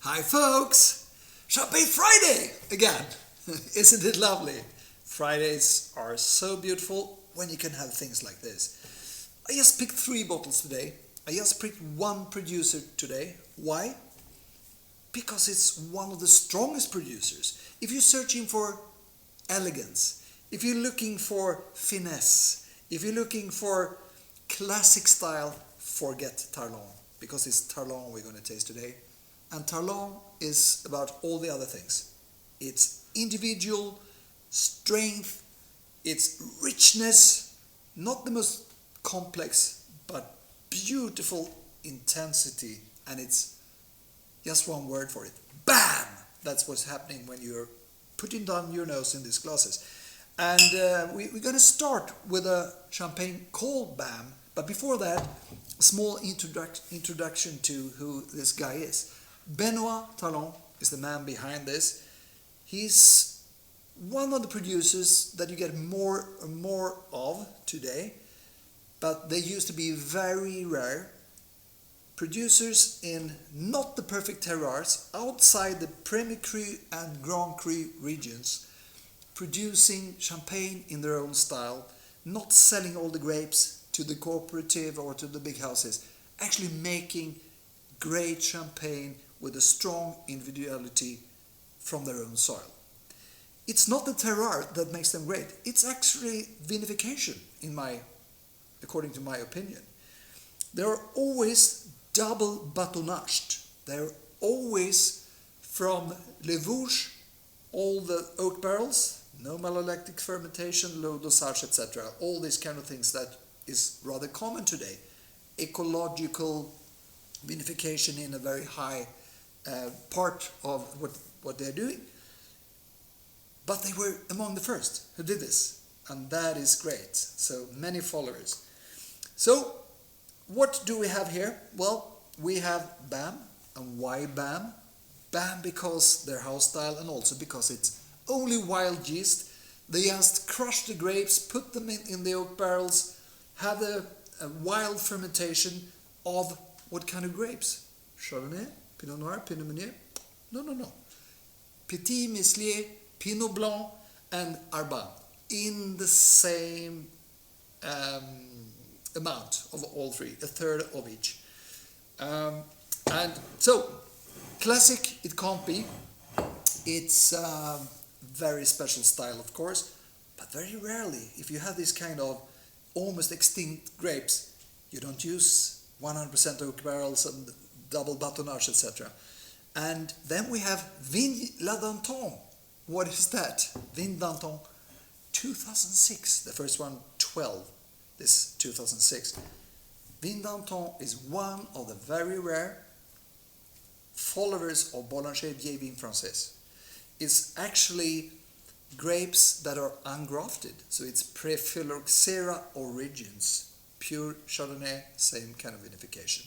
Hi folks! Champagne Friday again! Isn't it lovely? Fridays are so beautiful when you can have things like this. I just picked 3 bottles today. I just picked one producer today. Why? Because it's one of the strongest producers. If you're searching for elegance, if you're looking for finesse, if you're looking for classic style, forget Tarlant. Because it's Tarlant we're going to taste today. And Tarlant is about all the other things. It's individual strength, it's richness, not the most complex, but beautiful intensity. And it's just one word for it. BAM! That's what's happening when you're putting down your nose in these glasses. And we're going to start with a champagne called BAM. But before that, a small introduction to who this guy is. Benoit Tarlant is the man behind this. He's one of the producers that you get more and more of today, but they used to be very rare. Producers in not the perfect terroirs, outside the Premier Cru and Grand Cru regions, producing champagne in their own style, not selling all the grapes to the cooperative or to the big houses, actually making great champagne with a strong individuality from their own soil. It's not the terroir that makes them great. It's actually vinification, according to my opinion. They're always double batonnaged. They're always from Le Vosges, all the oak barrels, no malolactic fermentation, low dosage, etc. All these kind of things that is rather common today. Ecological vinification in a very high part of what they're doing. But they were among the first who did this, and that is great. So many followers. So what do we have here? Well, we have BAM. And why BAM? BAM because they're house style, and also because it's only wild yeast. They just crush the grapes, put them in the oak barrels, have a wild fermentation of what kind of grapes? Chardonnay, Pinot Noir, Pinot Meunier? No. Petit Meslier, Pinot Blanc, and Arbin in the same amount of all 3, a third of each. And so, classic it can't be. It's a very special style, of course, but very rarely, if you have this kind of almost extinct grapes, you don't use 100% oak barrels and double batonnage, etc. And then we have Vigne la Danton. What is that? Vigne Danton 2006. The first one 12. This 2006. Vigne Danton is one of the very rare followers of Boulanger Vieille Vigne Française. It's actually grapes that are ungrafted. So it's Prephyloxera origins. Pure Chardonnay, same kind of vinification.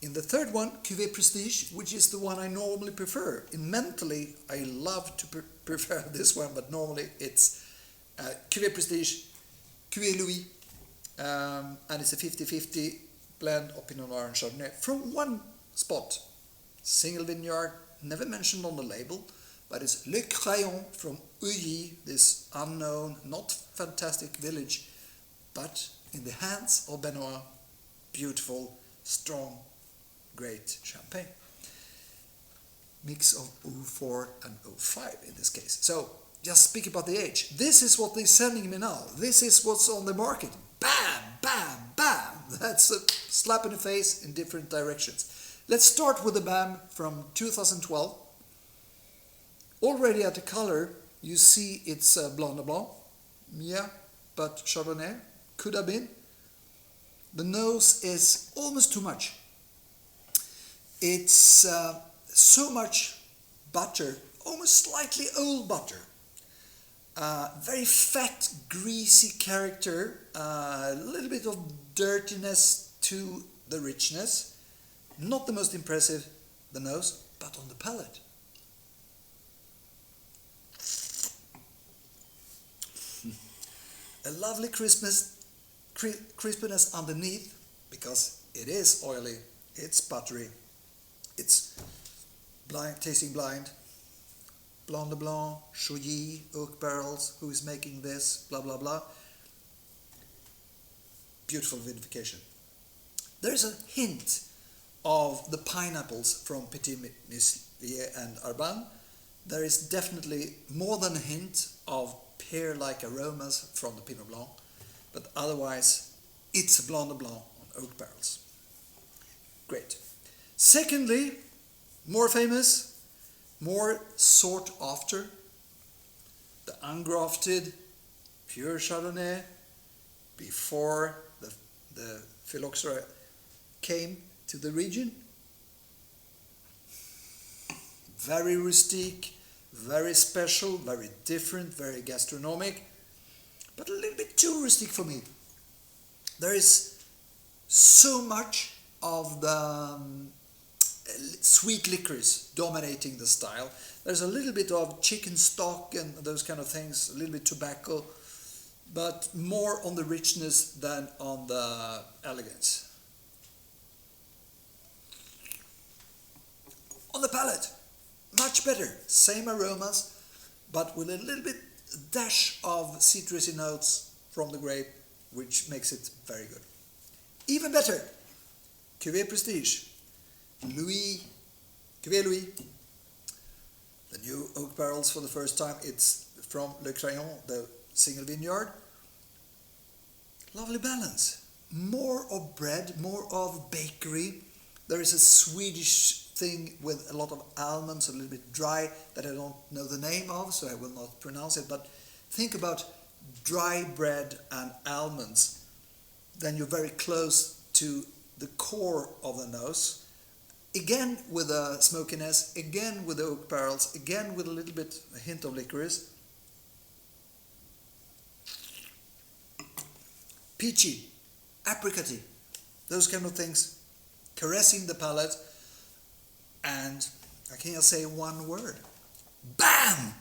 In the third one, Cuvée Prestige, which is the one I normally prefer. Mentally, I love to prefer this one, but normally it's Cuvée Prestige, Cuvée Louis, and it's a 50-50 blend of Pinot Noir and Chardonnay from one spot. Single vineyard, never mentioned on the label, but it's Le Crayon from Heuilly, this unknown, not fantastic village, but in the hands of Benoit, beautiful, strong, great champagne. Mix of 04 and 05 in this case. So, just speak about the age. This is what they're sending me now. This is what's on the market. Bam, bam, bam. That's a slap in the face in different directions. Let's start with the BAM from 2012. Already at the color, you see it's Blanc de Blanc. Yeah, but Chardonnay could have been. The nose is almost too much. It's so much butter, almost slightly old butter. Very fat, greasy character, a little bit of dirtiness to the richness. Not the most impressive, the nose, but on the palate. A lovely crispness underneath, because it is oily, it's buttery, it's tasting blind. Blanc de Blanc, Chouilly, oak barrels, who is making this, blah blah blah. Beautiful vinification. There's a hint of the pineapples from Petit Meslier and Arbane. There is definitely more than a hint of pear-like aromas from the Pinot Blanc, but otherwise it's a Blanc de Blanc on oak barrels. Great. Secondly, more famous, more sought after, the ungrafted pure Chardonnay before the phylloxera came to the region. Very rustique, very special, very different, very gastronomic, but a little bit too rustic for me. There is so much of the sweet liquors dominating the style. There's a little bit of chicken stock and those kind of things, a little bit tobacco, but more on the richness than on the elegance. On the palate, much better. Same aromas, but with a little bit dash of citrusy notes from the grape, which makes it very good. Even better, Cuvée Prestige, Cuvée Louis. The new oak barrels for the first time. It's from Le Crayon, the single vineyard. Lovely balance. More of bread, more of bakery. There is a Swedish thing with a lot of almonds, a little bit dry, that I don't know the name of, so I will not pronounce it. But think about dry bread and almonds. Then you're very close to the core of the nose. Again with a smokiness, again with the oak barrels, again with a hint of licorice. Peachy, apricotty, those kind of things, caressing the palate, and I can't say one word. Bam!